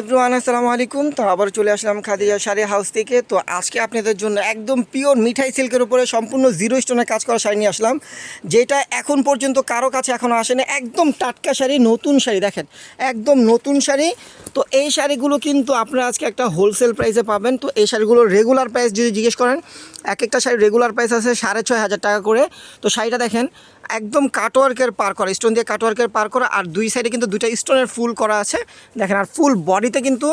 Everyone আসসালামু আলাইকুম। তো আবার চলে আসলাম খাদিজা শাড়ি হাউস থেকে। তো আজকে আপনাদের জন্য একদম পিওর মিঠাই সিল্কের উপরে সম্পূর্ণ জিরো স্টোনের কাজ করা শাড়ি নিয়ে আসলাম, যেটা এখন পর্যন্ত কারো কাছে এখনও আসেনি। একদম টাটকা শাড়ি, নতুন শাড়ি, দেখেন একদম নতুন শাড়ি। তো এই শাড়িগুলো কিন্তু আপনারা আজকে একটা হোলসেল প্রাইসে পাবেন। তো এই শাড়িগুলোর রেগুলার প্রাইস যদি জিজ্ঞেস করেন, এক একটা শাড়ির রেগুলার প্রাইস আছে 6,500 টাকা করে। তো শাড়িটা দেখেন একদম কাটওয়ার্কের পার করা, স্টোন দিয়ে কাটওয়ার্কের পার করা, আর দুই সাইডে কিন্তু দুইটা স্টোনের ফুল করা আছে দেখেন। আর ফুল বডিতে কিন্তু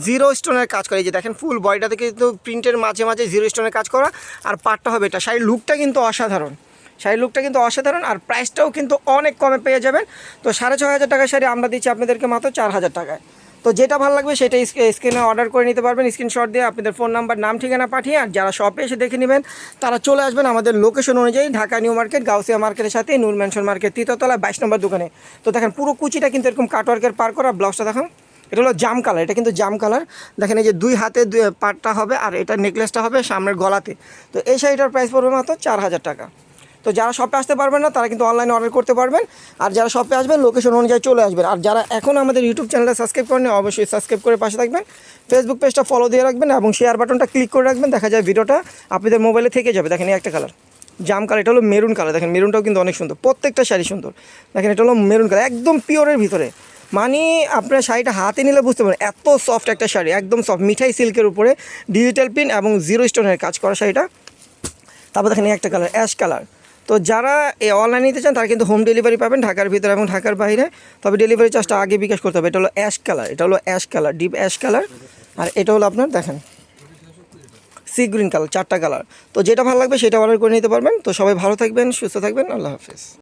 জিরো স্টোনের কাজ করা, এই যে দেখেন ফুল বডিটাতে কিন্তু প্রিন্টের মাঝে মাঝে জিরো স্টোনের কাজ করা। আর পার্টটা হবে এটা। শাড়ির লুকটা কিন্তু অসাধারণ, শাড়ির লুকটা কিন্তু অসাধারণ। আর প্রাইসটাও কিন্তু অনেক কমে পেয়ে যাবেন। তো 6,500 টাকার শাড়ি আমরা দিচ্ছি আপনাদেরকে মাত্র 4,000 টাকায়। তো যেটা ভালো লাগবে সেটা স্ক্রিনে অর্ডার করে নিতে পারবেন, স্ক্রিনশট দিয়ে আপনাদের ফোন নাম্বার, নাম, ঠিকানা পাঠিয়ে। আর যারা শপে এসে দেখে নেবেন তারা চলে আসবেন আমাদের লোকেশন অনুযায়ী, ঢাকা নিউ মার্কেট, গাউসিয়া মার্কেটের সাথে নূর ম্যানশন মার্কেট, তৃতীয়তলা 22 নম্বর দোকানে। তো দেখেন পুরো কুচিটা কিন্তু এরকম কাটওয়ার্কের পার করা। ব্লাউজটা দেখুন, এটা হলো জাম কালার, এটা কিন্তু জাম কালার। দেখেন এই যে দুই হাতে পাটটা হবে, আর এটা নেকলেসটা হবে সামনের গলাতে। তো এই শাড়িটার প্রাইস পড়বে মাত্র 4,000 টাকা। তো যারা শপে আসতে পারবেন না তারা কিন্তু অনলাইনে অর্ডার করতে পারবেন। আর যারা শপে আসবেন লোকেশন অনুযায়ী চলে আসবেন। আর যারা এখন আমাদের ইউটিউব চ্যানেলটা সাবস্ক্রাইব করেন অবশ্যই সাবস্ক্রাইব করে পাশে থাকবেন। ফেসবুক পেজটা ফলো দিয়ে রাখবেন এবং শেয়ার বাটনটা ক্লিক করে রাখবেন, দেখা যায় ভিডিওটা আপনাদের মোবাইলে থেকে যাবে। দেখেন এই একটা কালার জাম কালার, এটা হলো মেরুন কালার। দেখেন মেরুনটাও কিন্তু অনেক সুন্দর, প্রত্যেকটা শাড়ি সুন্দর। দেখেন এটা হলো মেরুন কালার, একদম পিওরের ভিতরে। মানে আপনার শাড়িটা হাতে নিলে বুঝতে পারবেন এত সফট একটা শাড়ি, একদম সফট মিঠাই সিল্কের উপরে ডিজিটাল প্রিন্ট এবং জিরো স্টোনের কাজ করা শাড়িটা। তারপর দেখেন এই একটা কালার অ্যাশ কালার। তো যারা অনলাইনে নিতে চান তারা কিন্তু হোম ডেলিভারি পাবেন ঢাকার ভিতরে এবং ঢাকার বাইরে। তবে ডেলিভারি চার্জটা আগে বিকাশ করতে হবে। এটা হলো অ্যাশ কালার, এটা হলো ash colour, deep ash colour. আর এটা হলো আপনার দেখেন সি গ্রিন কালার, চারটা কালার। তো যেটা ভালো লাগবে সেটা অর্ডার করে নিতে পারবেন। তো সবাই ভালো থাকবেন, সুস্থ থাকবেন, আল্লাহ হাফেজ।